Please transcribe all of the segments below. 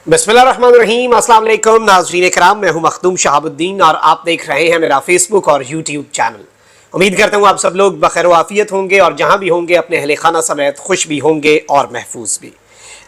बिस्मिल्लाहिर्रहमानिर्रहीम। अस्सलाम वालेकुम नाज़रीन कराम, मैं हूं मखदूम शहाबुद्दीन और आप देख रहे हैं मेरा फेसबुक और यूट्यूब चैनल। उम्मीद करता हूं आप सब लोग बखैर आफियत होंगे और जहां भी होंगे अपने अहले खाना समेत खुश भी होंगे और महफूज भी।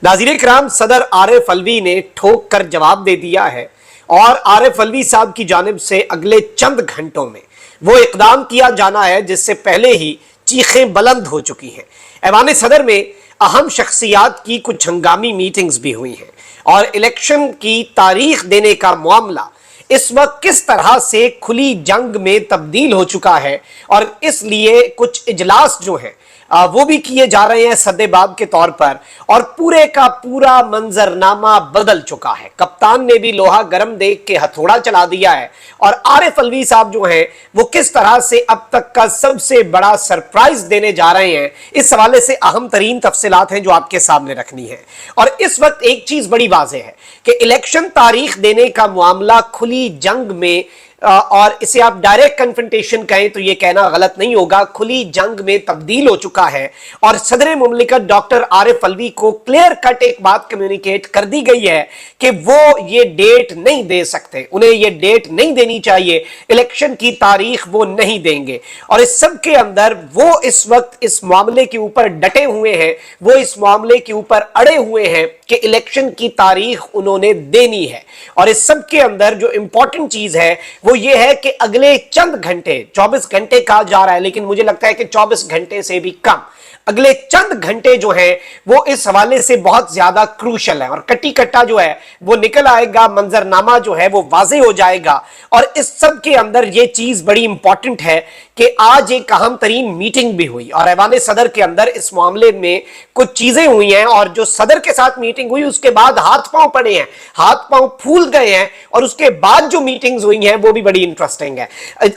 नाज़रीन कराम, सदर आरिफ अलवी ने ठोक कर जवाब दे दिया है और आरिफ अलवी साहब की जानिब से अगले चंद घंटों में वो इकदाम किया जाना है जिससे पहले ही चीखें बुलंद हो चुकी हैं। ऐवान सदर में अहम शख्सियात की कुछ हंगामी मीटिंग्स भी हुई हैं और इलेक्शन की तारीख देने का मामला इस वक्त किस तरह से खुली जंग में तब्दील हो चुका है और इसलिए कुछ इजलास जो है वो भी किए जा रहे हैं सद्देबाब के तौर पर और पूरे का पूरा मंजरनामा बदल चुका है। कप्तान ने भी लोहा गर्म देख के हथौड़ा चला दिया है और आरिफ अलवी साहब जो हैं वो किस तरह से अब तक का सबसे बड़ा सरप्राइज देने जा रहे हैं, इस हवाले से अहम तरीन तफसीलात हैं जो आपके सामने रखनी है। और इस वक्त एक चीज बड़ी वाज़ेह है कि इलेक्शन तारीख देने का मामला खुली जंग में और इसे आप डायरेक्ट कन्फ्रंटेशन कहें तो यह कहना गलत नहीं होगा, खुली जंग में तब्दील हो चुका है। और सदर मुमलिकत डॉक्टर आरिफ अलवी को क्लियर कट एक बात कम्युनिकेट कर दी गई है कि वो ये डेट नहीं दे सकते, उन्हें ये डेट नहीं देनी चाहिए, इलेक्शन की तारीख वो नहीं देंगे। और इस सब के अंदर वो इस वक्त इस मामले के ऊपर डटे हुए हैं, वो इस मामले के ऊपर अड़े हुए हैं कि इलेक्शन की तारीख उन्होंने देनी है। और इस सब के अंदर जो इंपॉर्टेंट चीज है वो ये है कि अगले चंद घंटे, 24 घंटे कहा जा रहा है लेकिन मुझे लगता है कि 24 घंटे से भी कम, अगले चंद घंटे जो हैं वो इस हवाले से बहुत ज्यादा क्रूशल है और कट्टी कट्टा जो है वो निकल आएगा, मंजरनामा जो है वो वाज़ेह हो जाएगा। और इस सब के अंदर ये चीज बड़ी इंपॉर्टेंट है कि आज एक अहम तरीन मीटिंग भी हुई और ऐवान सदर के अंदर इस मामले में कुछ चीजें हुई हैं और जो सदर के साथ मीटिंग हुई उसके बाद हाथ पांव पड़े हैं, हाथ पांव फूल गए हैं और उसके बाद जो मीटिंग्स हुई हैं वो भी बड़ी इंटरेस्टिंग है।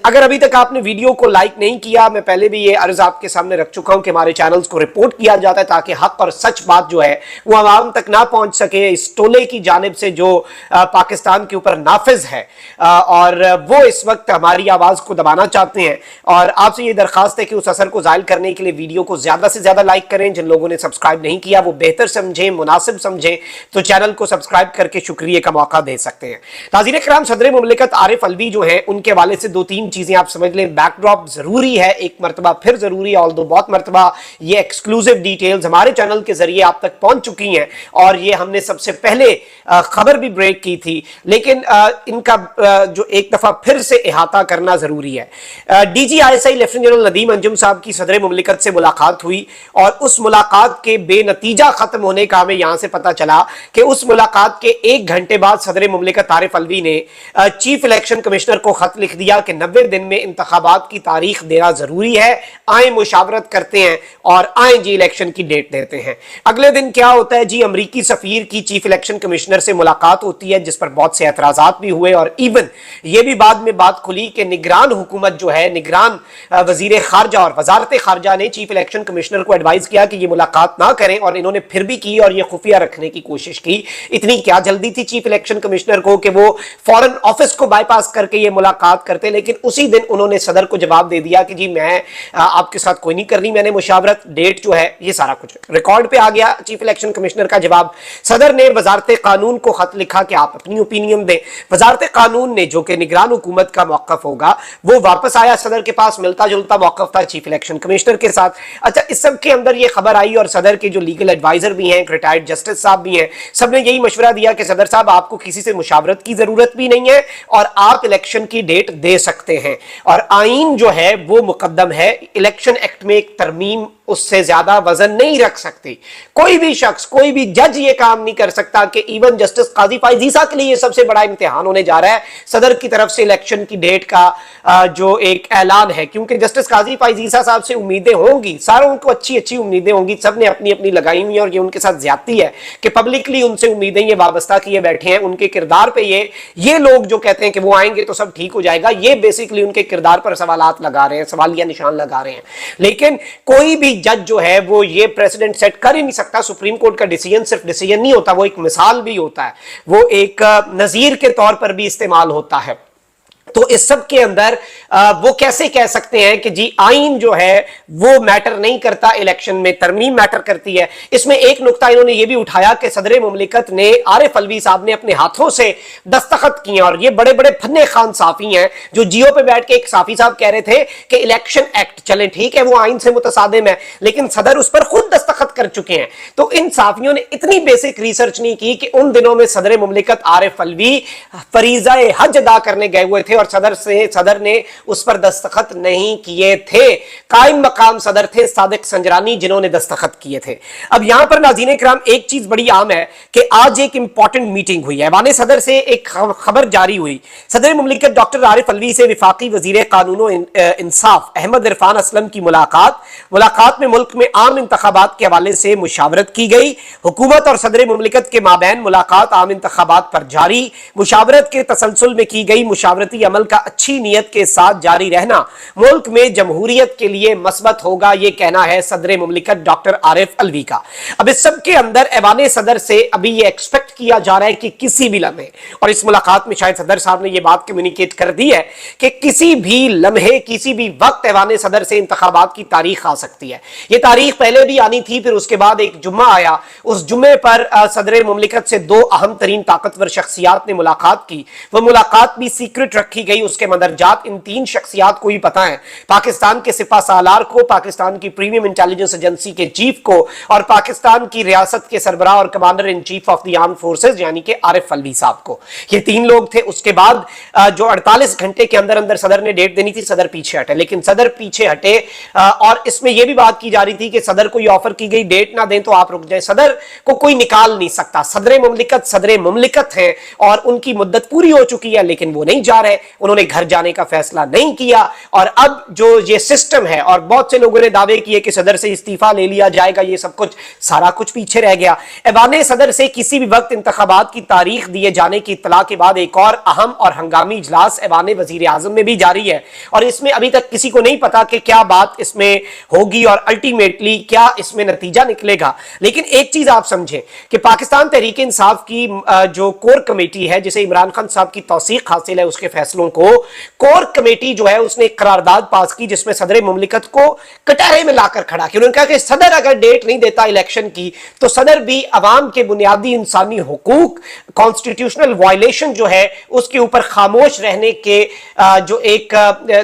अगर अभी तक आपने वीडियो को लाइक नहीं किया, मैं पहले भी ये अर्ज आपके सामने रख चुका हूं कि हमारे चैनल को रिपोर्ट किया जाता है ताकि हक और सच बात जो है वो आवाम तक ना पहुंच सके इस टोले की जानिब से जो पाकिस्तान के ऊपर नाफिज है और वो इस वक्त हमारी आवाज को दबाना चाहते हैं। और आपसे ये दरखास्त है कि उस असर को जाहिर करने के लिए वीडियो को ज्यादा से ज्यादा लाइक करें। जिन लोगों ने सब्सक्राइब नहीं किया वो बेहतर समझें, मुनासिब समझें तो चैनल को सब्सक्राइब करके शुक्रिया का मौका दे सकते हैं। नाज़रीन इकराम, सदर मुमलिकत आरिफ अलवी जो है उनके हवाले से दो तीन चीजें आप समझ लें। बैकड्रॉप जरूरी है, एक मरतबा फिर जरूरी है, ऑल्दो बहुत मरतबा ये एक्सक्लूसिव डिटेल्स हमारे चैनल के जरिए आप तक पहुंच चुकी हैं और ये हमने सबसे पहले खबर भी ब्रेक की थी, लेकिन इनका जो एक दफा फिर से इहाता करना जरूरी है। DGISI lieutenant general Nadeem Anjum साहब की सदर मुमलिकत से मुलाकात हुई और उस मुलाकात के बेनतीजा खत्म होने का हमें यहां से पता चला कि उस मुलाकात के 1 घंटे बाद सदर मुमलिकत आरिफ अलवी ने चीफ इलेक्शन कमिश्नर को खत लिख दिया कि 90 दिन में इंतखाबात की तारीख देना जरूरी है, आए मुशावरत करते हैं और आए जी इलेक्शन की डेट देते हैं। अगले दिन क्या होता है जी, अमरीकी सफीर की चीफ इलेक्शन कमिश्नर से मुलाकात होती है जिस पर बहुत से एतराजात भी हुए और इवन ये भी बाद में बात खुली कि निगरान हुकूमत जो है, निगरान वजीर खारजा और वजारत खारजा ने चीफ इलेक्शन कमिश्नर को एडवाइस किया कि ये मुलाकात ना करें और इन्होंने फिर भी की और ये खुफिया रखने की कोशिश की। इतनी क्या जल्दी थी चीफ इलेक्शन कमिश्नर को कि वो फॉरेन ऑफिस को बाईपास करके ये मुलाकात करते, लेकिन उसी दिन उन्होंने सदर को जवाब दे दिया कि जी मैं आपके साथ कोई नहीं करनी, मैंने मुशावरत, डेट जो है ये सारा कुछ रिकॉर्ड पे आ गया। चीफ इलेक्शन कमिश्नर का जवाब, सदर ने वजारत कानून को खत लिखा कि आप अपनी ओपिनियन दें। वजारत कानून ने, जो कि निगरान हुकूमत का मौकफ होगा, वो वापस आया सदर के पास, मिलता जुलता मौकफ था चीफ इलेक्शन कमिश्नर के साथ। अच्छा, इस सब के अंदर ये खबर आई और सदर के जो लीगल एडवाइजर भी हैं, रिटायर्ड जस्टिस साहब भी हैं, सब ने यही मशवरा दिया कि सदर साहब आपको किसी से मुशावरत की जरूरत भी नहीं है और आप इलेक्शन की डेट दे सकते हैं। और आईन जो है वो मुकद्दम है, इलेक्शन एक्ट में एक तरमीम उससे ज्यादा वजन नहीं रख सकती। कोई भी शख्स, कोई भी जज ये काम नहीं कर सकता कि इवन जस्टिस काजी फाइज ईसा के लिए ये सबसे बड़ा इम्तिहान होने जा रहा है सदर की तरफ से इलेक्शन की डेट का जो एक ऐलान है, क्योंकि जस्टिस काजी फाइज ईसा साहब से उम्मीदें होंगी, सारों को अच्छी अच्छी उम्मीदें होंगी, सबने अपनी अपनी लगाई हुई और ये उनके साथ ज्यादती है कि पब्लिकली उनसे उम्मीदें ये वाबस्ता किए बैठे हैं उनके किरदार पे। ये लोग जो कहते हैं कि वो आएंगे तो सब ठीक हो जाएगा, ये बेसिकली उनके किरदार पर सवालात लगा रहे हैं, सवालिया निशान लगा रहे हैं। लेकिन कोई भी जज जो है वो ये प्रेसिडेंट सेट कर ही नहीं सकता। सुप्रीम कोर्ट का डिसीजन सिर्फ डिसीजन नहीं होता, वो एक मिसाल भी होता है, वो एक नजीर के तौर पर भी इस्तेमाल होता है। تو اس سب کے اندر وہ کیسے کہہ سکتے ہیں کہ جی آئین جو ہے وہ میٹر نہیں کرتا، الیکشن میں ترمیم میٹر کرتی ہے؟ اس میں ایک نقطہ انہوں نے یہ بھی اٹھایا کہ صدر مملکت نے عارف الوی صاحب نے اپنے ہاتھوں سے دستخط کیے، اور یہ بڑے بڑے فن خوان صحافی ہیں جو جیو پہ بیٹھ کے، ایک صحافی صاحب کہہ رہے تھے کہ الیکشن ایکٹ چلیں ٹھیک ہے وہ آئین سے متصادم ہے، لیکن صدر اس پر خود دستخط کر چکے ہیں۔ تو ان صحافیوں نے اتنی بیسک ریسرچ نہیں کی کہ ان دنوں میں صدر مملکت عارف الوی فریضہ حج ادا کرنے گئے ہوئے تھے اور صدر نے اس پر دستخط نہیں کیے تھے۔ قائم مقام صدر تھے صادق سنجرانی جنہوں نے دستخط کیے تھے۔ اب یہاں پر ناظرین کرام ایک چیز بڑی عام ہے کہ آج ایک امپورٹنٹ میٹنگ ہوئی ہے، ایوان صدر سے ایک خبر جاری ہوئی۔ صدر مملکت ڈاکٹر عارف الوی سے وفاقی وزیر قانون و انصاف احمد عرفان اسلم کی ملاقات میں ملک میں عام انتخابات کے حوالے سے مشاورت کی گئی۔ حکومت اور صدر مملکت کے مابین ملاقات عام انتخابات پر جاری، مشاورت کے تسلسل میں کی گئی مشاورتی عمل کا اچھی نیت کے ساتھ جاری رہنا ملک میں جمہوریت کے لیے مثبت ہوگا، یہ کہنا ہے صدر مملکت ڈاکٹر عارف الوی کا۔ اب اس سب کے اندر ایوان صدر سے ابھی یہ ایکسپیکٹ کیا جا رہا ہے کہ کسی بھی لمحے، اور اس ملاقات میں شاید صدر صاحب نے یہ بات کمیونیکیٹ کر دی ہے کہ کسی بھی لمحے کسی بھی وقت ایوان صدر سے انتخابات کی تاریخ آ سکتی ہے۔ یہ تاریخ پہلے بھی آنی تھی، پھر اس کے بعد ایک جمعہ آیا، اس جمعے پر صدر مملکت سے دو اہم ترین طاقتور شخصیات نے ملاقات کی، وہ ملاقات بھی سیکرٹ رکھی گئی۔ اس کے مندرجات ان تین شخصیات کو ہی پتہ ہیں، پاکستان کے سپہ سالار کو، پاکستان کی پریمیم انٹیلیجنس ایجنسی کے چیف کو، اور پاکستان کی ریاست کے سربراہ اور commander in chief of the arm forces یعنی کہ عارف الوی صاحب کو۔ یہ تین لوگ تھے۔ اس کے بعد جو 48 گھنٹے کے اندر اندر صدر نے ڈیٹ دینی تھی، صدر پیچھے ہٹے، لیکن صدر پیچھے ہٹے، اور اس میں یہ بھی بات کی جا رہی تھی کہ صدر کو یہ آفر کی گئی ڈیٹ نہ دیں تو آپ رک جائیں، صدر کو کوئی نکال نہیں سکتا، صدر مملکت ہیں اور ان کی مدت پوری ہو چکی ہے، لیکن وہ نہیں جا رہے، انہوں نے گھر جانے کا فیصلہ نہیں کیا۔ اور اب جو یہ سسٹم ہے، اور بہت سے لوگوں نے دعوے کیے کہ صدر سے استعفیٰ لے لیا جائے گا، یہ سب کچھ سارا کچھ پیچھے رہ گیا۔ ایوان صدر سے کسی بھی وقت انتخابات کی تاریخ دیے جانے کی اطلاع کے بعد ایک اور اہم اور ہنگامی اجلاس ایوان وزیر اعظم میں بھی جاری ہے، اور اس میں ابھی تک کسی کو نہیں پتا کہ کیا بات اس میں ہوگی اور الٹیمیٹلی کیا اس میں نتیجہ نکلے گا۔ لیکن ایک چیز آپ سمجھیں کہ پاکستان تحریک انصاف کی جو کور کمیٹی ہے، جسے عمران خان صاحب کی توثیق حاصل ہے اس کے فیصلوں کو، کور کمیٹی جو ہے اس نے ایک قرارداد پاس کی جس میں صدر مملکت کو کٹہرے میں لا کر کھڑا کیا۔ انہوں نے کہا کہ صدر اگر ڈیٹ نہیں دیتا الیکشن کی تو صدر بھی عوام کے بنیادی انسانی حقوق، کانسٹیٹیوشنل وائلیشن جو ہے اس کے اوپر خاموش رہنے کے جو ایک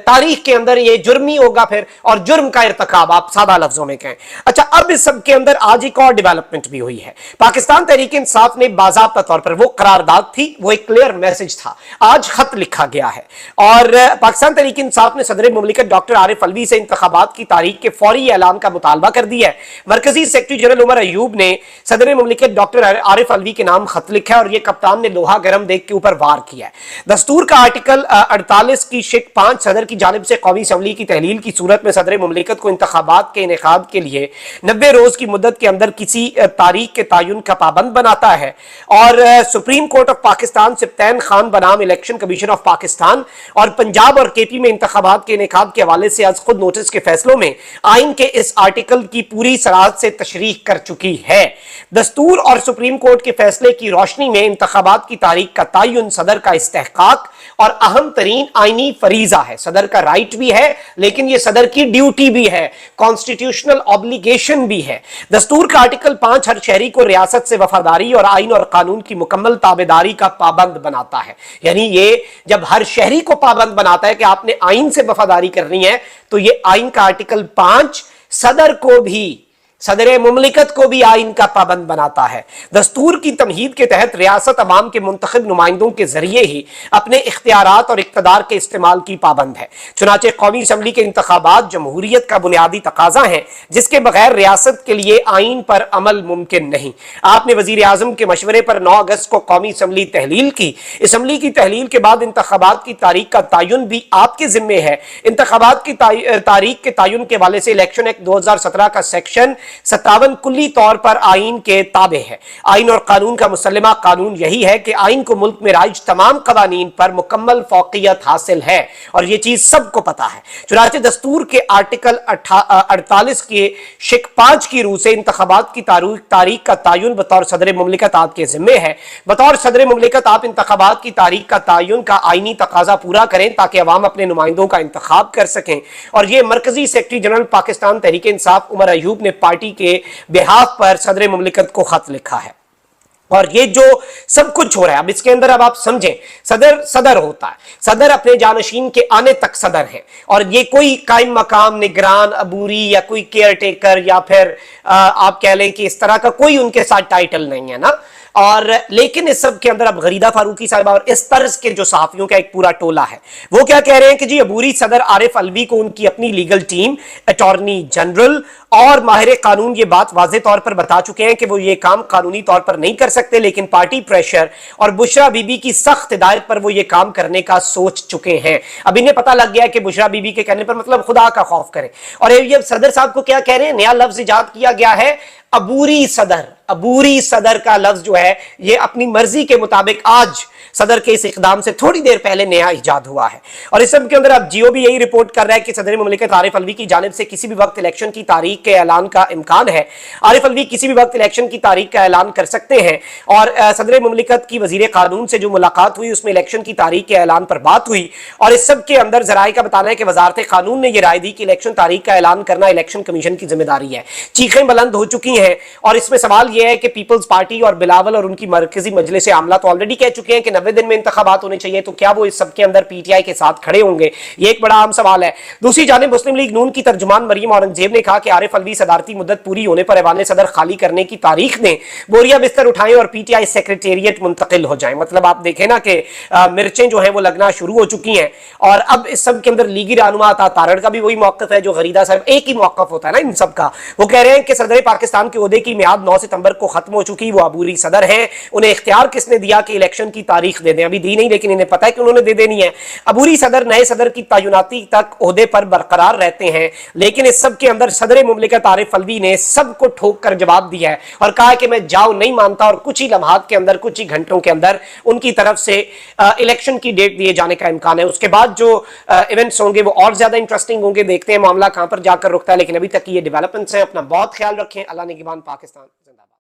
تاریخ کے اندر یہ جرمی ہوگا پھر، اور جرم کا ارتکاب آپ سادہ لفظوں میں کہیں۔ اچھا، اب اس سب کے اندر آج ایک اور ڈیولپمنٹ بھی ہوئی ہے۔ پاکستان تحریک انصاف نے باضابطہ طور پر، وہ قرارداد تھی، وہ ایک کلیئر میسج تھا، آج خط لکھا گیا ہے، اور پاکستان تحریک انصاف نے صدر مملکت ڈاکٹر عارف الوی سے انتخابات کی تاریخ کے فوری اعلان کا مطالبہ کر دیا ہے۔ مرکزی سیکرٹری جنرل عمر ایوب نے صدر مملکت ڈاکٹر عارف الوی کے نام خط لکھا ہے، اور یہ کپتان نے لوہا گرم دیکھ کے اوپر وار کیا ہے۔ دستور کا آرٹیکل 48 کی شق 5 صدر کی جانب سے قومی اسمبلی کی تحلیل کی صورت میں صدر مملکت کو انتخابات کے انعقاد کے لیے 90 روز کی مدت کے اندر کسی تاریخ کے تعین کا پابند بناتا ہے، اور supreme court of Pakistan Sibtain Khan بنام الیکشن کمیشن آف پاکستان اور پنجاب اور کے پی میں انتخابات کے انعقاد کے حوالے سے از خود نوٹس کے فیصلوں میں آئین کے اس آرٹیکل کی پوری سراحت سے تشریح کر چکی ہے۔ دستور اور سپریم کورٹ کے فیصلے کی روشنی میں انتخابات کی تاریخ کا تعین صدر کا استحقاق اور اہم ترین آئینی فریضہ ہے۔ صدر کا رائٹ بھی ہے، لیکن یہ صدر کی ڈیوٹی بھی ہے، کانسٹیٹیوشنل obligation بھی ہے۔ دستور کا آرٹیکل 5 ہر شہری کو ریاست سے وفاداری اور آئین اور قانون کی مکمل تابعداری کا پابند بناتا ہے۔ یعنی یہ جب ہر شہری کو پابند بناتا ہے کہ آپ نے آئین سے وفاداری کرنی ہے، تو یہ آئین کا آرٹیکل 5 صدر کو بھی، صدر مملکت کو بھی آئین کا پابند بناتا ہے۔ دستور کی تمہید کے تحت ریاست عوام کے منتخب نمائندوں کے ذریعے ہی اپنے اختیارات اور اقتدار کے استعمال کی پابند ہے۔ چنانچہ قومی اسمبلی کے انتخابات جمہوریت کا بنیادی تقاضا ہیں، جس کے بغیر ریاست کے لیے آئین پر عمل ممکن نہیں۔ آپ نے وزیر اعظم کے مشورے پر 9 اگست کو قومی اسمبلی تحلیل کی۔ اسمبلی کی تحلیل کے بعد انتخابات کی تاریخ کا تعین بھی آپ کے ذمے ہے۔ انتخابات کی تاریخ کے تعین کے حوالے سے الیکشن ایکٹ 2017 کا سیکشن 57 कुल्ली तौर पर आइन के ताबे है। आइन और कानून का मुसल्लमा कानून यही है कि आइन को मुल्क में राइज तमाम कवानीन पर मुकम्मल फौकियत हासिल है और ये चीज सबको पता है। चुनांचे दस्तूर के आर्टिकल 48 के शिक 5 की रूह से इंतखाबात की तारीख का तयन बतौर सदर मुमलिकत आपके जिम्मे है। बतौर सदर मुमलिकत आप इंतखाबात की तारीख का तयन का आइनी तकाजा पूरा करें ताकि अवाम अपने नुमाइंदों का इंतखाब कर सकें। और ये मरकजी सेक्रेटरी जनरल पाकिस्तान तहरीक इंसाफ उमर अयूब ने पार्टी के बिहाफ पर सदर मुमलिकत को खत लिखा है। और ये जो सब कुछ हो रहा है, अब इसके अंदर अब आप समझें, सदर होता है, सदर अपने जानशीन के आने तक सदर है और ये कोई कायम मकाम निगरान अबूरी या कोई केयर टेकर या फिर आप कह लें कि इस तरह का कोई उनके साथ टाइटल नहीं है ना। और लेकिन इस सब के अंदर अब गरीदा फारूकी साहिबा और इस तर्ज के जो सहाफियों का एक पूरा टोला है वो क्या कह रहे हैं कि जी अबूरी सदर आरिफ अलवी को उनकी अपनी लीगल टीम, अटॉर्नी जनरल और माहिर कानून ये बात वाज़े तौर पर बता चुके हैं कि वो ये काम कानूनी तौर पर नहीं कर सकते, लेकिन पार्टी प्रेशर और बुशरा बीबी की सख्त हिदायत पर वो ये काम करने का सोच चुके हैं। अब इन्हें पता लग गया कि बुशरा बीबी के कहने पर मतलब खुदा का खौफ करें। और ये सदर साहब को क्या कह रहे हैं, नया लफ्ज इजाद किया गया है, अबूरी सदर। अबूरी सदर का लफ्ज जो है ये अपनी मर्जी के मुताबिक आज सदर के इस इकदाम से थोड़ी देर पहले नया इजाद हुआ है। और इस सब के अंदर अब जियो भी यही रिपोर्ट कर रहा है कि सदर मुमलिकत आरिफ अलवी की जानिब से किसी भी वक्त इलेक्शन की तारीख के ऐलान का इम्कान है। आरिफ अलवी किसी भी वक्त इलेक्शन की तारीख का ऐलान कर सकते हैं। और सदर मुमलिकत की वजीर कानून से जो मुलाकात हुई उसमें इलेक्शन की तारीख के ऐलान पर बात हुई और इस सब के अंदर जराए का बताना है कि वजारत कानून ने यह राय दी कि इलेक्शन तारीख का ऐलान करना इलेक्शन कमीशन की जिम्मेदारी है। चीखें बुलंद हो चुकी हैं और इसमें सवाल यह है कि पीपल्स पार्टी और बिलावल और उनकी मरकजी मजलिस आमला तो ऑलरेडी कह चुके हैं कि 90 दिन में इंतखाबात होने चाहिए, तो क्या वो इस सब के अंदर पीटीआई के साथ खड़े होंगे? ये एक बड़ा आम सवाल है। दूसरी जानिब मुस्लिम लीग नून की तर्जुमान मरियम औरंगजेब ने कहा कि आरिफ अलवी सदारती मुद्दत पूरी होने पर ऐवान सदर खाली करने की तारीख दें, बोरिया बिस्तर उठाएं और पीटीआई सेक्रेटेरिएट मुंतकिल हो जाए। मतलब आप देखें ना कि मिर्चें जो हैं वो लगना शुरू हो चुकी हैं। और अब इस सब के अंदर लीगी रहनुमा अता तारड़ का भी वही मौकफ है जो गरीदा साहब, एक ही मौकफ होता है ना इन सब का। वो कह रहे हैं कि सदर पाकिस्तान के ओहदे की मियाद 9 सितंबर को खत्म हो चुकी, वो अबूरी सदर हैं, उन्हें इख्तियार किसने दिया कि इलेक्शन की तारीख दे दें? अभी दी नहीं, लेकिन इन्हें पता है कि उन्होंने दे देनी है। अबूरी सदर नए सदर की तयनाती तक ओहदे पर बरकरार रहते हैं, लेकिन इस सब के अंदर सदर मुमलिकत आरिफ अलवी ने सबको ठोक कर जवाब दिया है और कहा है कि मैं जाओ नहीं मानता और कुछ ही लम्हात के अंदर, कुछ ही घंटों के अंदर उनकी तरफ से इलेक्शन की डेट दिए जाने का इम्कान है। उसके बाद जो इवेंट्स होंगे वो और ज्यादा इंटरेस्टिंग होंगे। देखते हैं मामला कहां पर जाकर रुकता है, लेकिन अभी तक ये डेवलपमेंट्स हैं। अपना बहुत ख्याल रखें। अल्लाह निगहबान। पाकिस्तान जिंदाबाद।